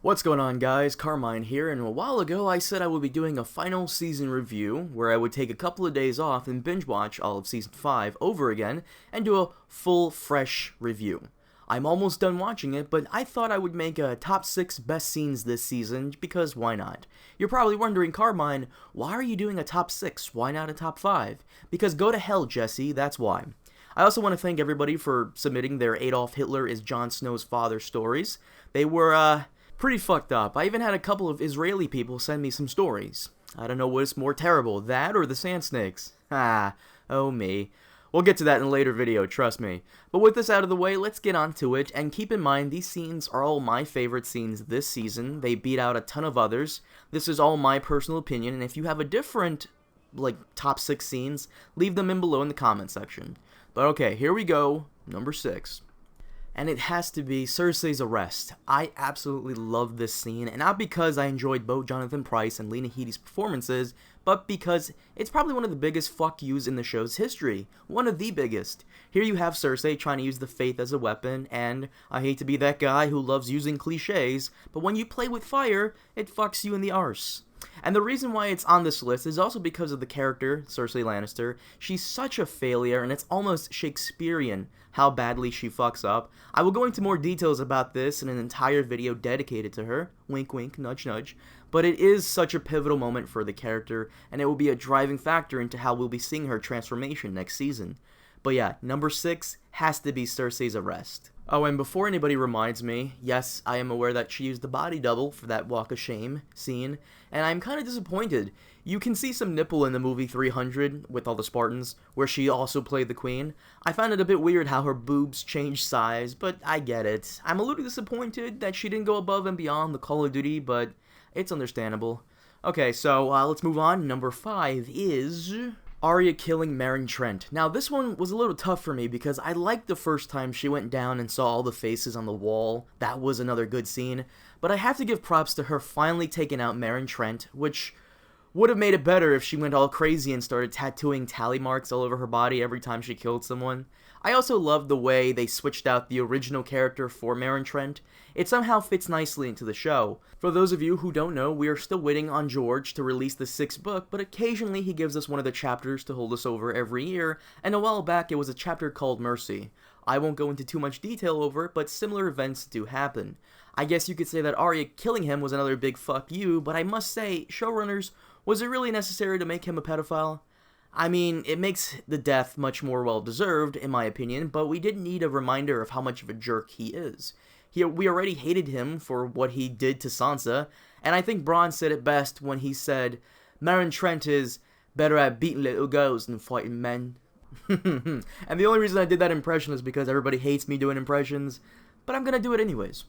What's going on, guys? Carmine here, and a while ago I said I would be doing a final season review where I would take a couple of days off and binge watch all of season 5 over again and do a full fresh review. I'm almost done watching it, but I thought I would make a top 6 best scenes this season because why not? You're probably wondering, Carmine, why are you doing a top 6? Why not a top 5? Because go to hell, Jesse, that's why. I also want to thank everybody for submitting their Adolf Hitler is Jon Snow's father stories. They were, pretty fucked up. I even had a couple of Israeli people send me some stories. I don't know what's more terrible, that or the sand snakes. Oh me. We'll get to that in a later video, trust me. But with this out of the way, let's get on to it, and keep in mind, these scenes are all my favorite scenes this season. They beat out a ton of others. This is all my personal opinion, and if you have a different, top 6 scenes, leave them in below in the comment section. But okay, here we go, number 6. And it has to be Cersei's arrest. I absolutely love this scene, and not because I enjoyed both Jonathan Pryce and Lena Headey's performances, but because it's probably one of the biggest fuck yous in the show's history. One of the biggest. Here you have Cersei trying to use the faith as a weapon, and I hate to be that guy who loves using cliches, but when you play with fire, it fucks you in the arse. And the reason why it's on this list is also because of the character, Cersei Lannister. She's such a failure, and it's almost Shakespearean how badly she fucks up. I will go into more details about this in an entire video dedicated to her. Wink wink, nudge nudge. But it is such a pivotal moment for the character, and it will be a driving factor into how we'll be seeing her transformation next season. But yeah, number 6 has to be Cersei's arrest. Oh, and before anybody reminds me, yes, I am aware that she used the body double for that walk of shame scene, and I'm kind of disappointed. You can see some nipple in the movie 300 with all the Spartans, where she also played the queen. I found it a bit weird how her boobs changed size, but I get it. I'm a little disappointed that she didn't go above and beyond the Call of Duty, but it's understandable. Okay, so let's move on. Number 5 is Arya killing Marant. Now, this one was a little tough for me because I liked the first time she went down and saw all the faces on the wall. That was another good scene. But I have to give props to her finally taking out Marant, which would have made it better if she went all crazy and started tattooing tally marks all over her body every time she killed someone. I also loved the way they switched out the original character for Marant. It somehow fits nicely into the show. For those of you who don't know, we are still waiting on George to release the 6th book, but occasionally he gives us one of the chapters to hold us over every year, and a while back it was a chapter called Mercy. I won't go into too much detail over it, but similar events do happen. I guess you could say that Arya killing him was another big fuck you, but I must say, showrunners, was it really necessary to make him a pedophile? I mean, it makes the death much more well-deserved, in my opinion, but we didn't need a reminder of how much of a jerk he is. We already hated him for what he did to Sansa, and I think Bronn said it best when he said, Marant is better at beating little girls than fighting men. And the only reason I did that impression is because everybody hates me doing impressions, but I'm gonna do it anyways.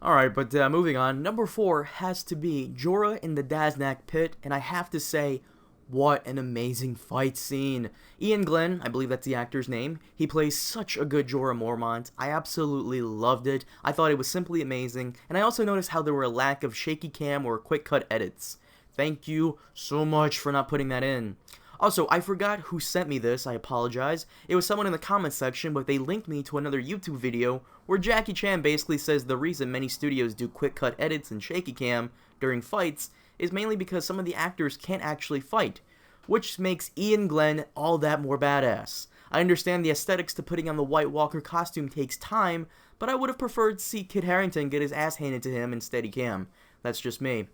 Alright, but moving on, number 4 has to be Jorah in the Daznak pit, and I have to say, what an amazing fight scene. Ian Glenn, I believe that's the actor's name, he plays such a good Jorah Mormont. I absolutely loved it. I thought it was simply amazing, and I also noticed how there were a lack of shaky cam or quick cut edits. Thank you so much for not putting that in. Also, I forgot who sent me this, I apologize. It was someone in the comments section, but they linked me to another YouTube video where Jackie Chan basically says the reason many studios do quick cut edits and shaky cam during fights is mainly because some of the actors can't actually fight, which makes Ian Glenn all that more badass. I understand the aesthetics to putting on the White Walker costume takes time, but I would have preferred to see Kit Harington get his ass handed to him in Steadicam. That's just me.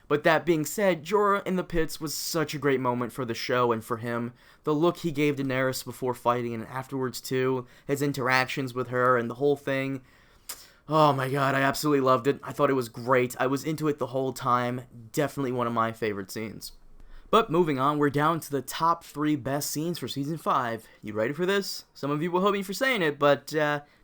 But that being said, Jorah in the pits was such a great moment for the show and for him. The look he gave Daenerys before fighting and afterwards too, his interactions with her and the whole thing. Oh my god, I absolutely loved it. I thought it was great. I was into it the whole time. Definitely one of my favorite scenes. But moving on, we're down to the top 3 best scenes for Season 5. You ready for this? Some of you will hold me for saying it, but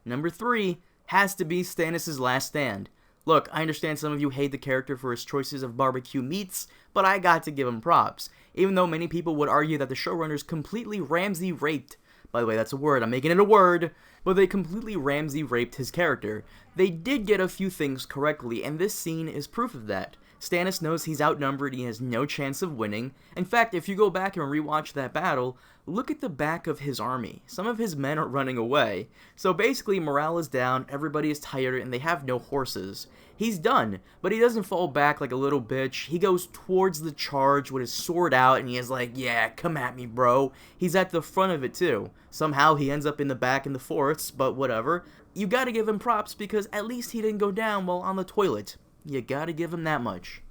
number 3 has to be Stannis' last stand. Look, I understand some of you hate the character for his choices of barbecue meats, but I got to give him props. Even though many people would argue that the showrunners completely Ramsay raped, by the way, that's a word, I'm making it a word, but they completely Ramsay raped his character. They did get a few things correctly, and this scene is proof of that. Stannis knows he's outnumbered and he has no chance of winning. In fact, if you go back and rewatch that battle, look at the back of his army. Some of his men are running away. So basically, morale is down, everybody is tired, and they have no horses. He's done, but he doesn't fall back like a little bitch. He goes towards the charge with his sword out, and he is like, yeah, come at me, bro. He's at the front of it, too. Somehow he ends up in the back in the forests, but whatever. You gotta give him props, because at least he didn't go down while on the toilet. You gotta give him that much.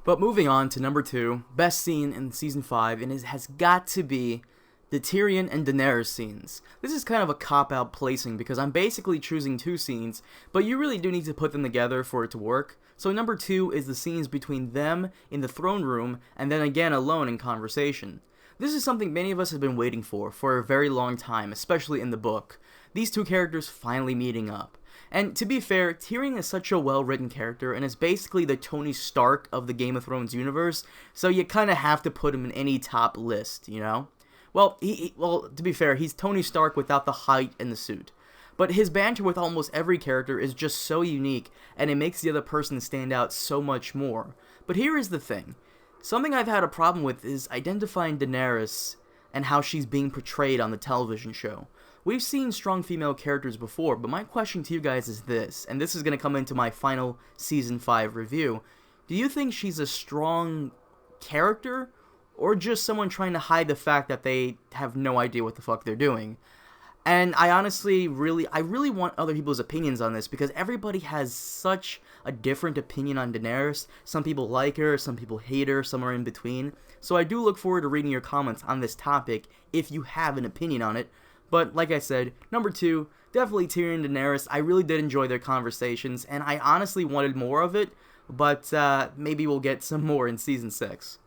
But moving on to number 2, best scene in Season 5, and it has got to be the Tyrian and Daenerys scenes. This is kind of a cop-out placing because I'm basically choosing 2 scenes, but you really do need to put them together for it to work. So number 2 is the scenes between them in the throne room, and then again alone in conversation. This is something many of us have been waiting for a very long time, especially in the book. These 2 characters finally meeting up. And to be fair, Tyrion is such a well-written character and is basically the Tony Stark of the Game of Thrones universe, so you kind of have to put him in any top list, you know? Well, to be fair, he's Tony Stark without the height and the suit. But his banter with almost every character is just so unique, and it makes the other person stand out so much more. But here is the thing. Something I've had a problem with is identifying Daenerys and how she's being portrayed on the television show. We've seen strong female characters before, but my question to you guys is this, and this is going to come into my final Season 5 review. Do you think she's a strong character, or just someone trying to hide the fact that they have no idea what the fuck they're doing? And I honestly really want other people's opinions on this, because everybody has such a different opinion on Daenerys. Some people like her, some people hate her, some are in between. So I do look forward to reading your comments on this topic if you have an opinion on it. But like I said, number 2, definitely Tyrion and Daenerys. I really did enjoy their conversations, and I honestly wanted more of it, but maybe we'll get some more in Season 6.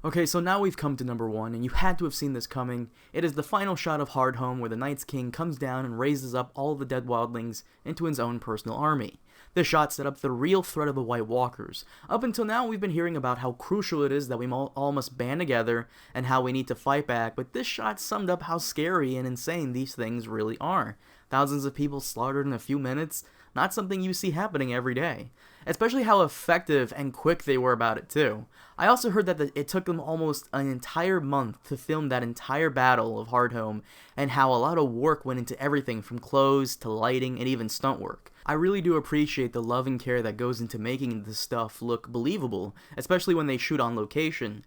Okay, so now we've come to number 1, and you had to have seen this coming. It is the final shot of Hardhome where the Night's King comes down and raises up all the dead wildlings into his own personal army. This shot set up the real threat of the White Walkers. Up until now, we've been hearing about how crucial it is that we all must band together and how we need to fight back, but this shot summed up how scary and insane these things really are. Thousands of people slaughtered in a few minutes, not something you see happening every day. Especially how effective and quick they were about it too. I also heard that it took them almost an entire month to film that entire battle of Hardhome, and how a lot of work went into everything from clothes to lighting and even stunt work. I really do appreciate the love and care that goes into making this stuff look believable, especially when they shoot on location.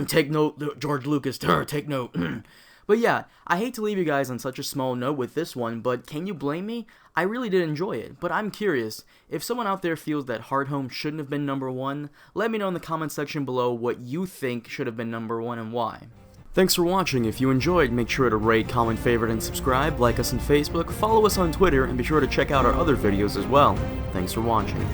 Take note, George Lucas, take note. But yeah, I hate to leave you guys on such a small note with this one, but can you blame me? I really did enjoy it, but I'm curious, if someone out there feels that Hardhome shouldn't have been number 1, let me know in the comment section below what you think should have been number 1 and why. Thanks for watching. If you enjoyed, make sure to rate, comment, favorite, and subscribe, like us on Facebook, follow us on Twitter, and be sure to check out our other videos as well. Thanks for watching.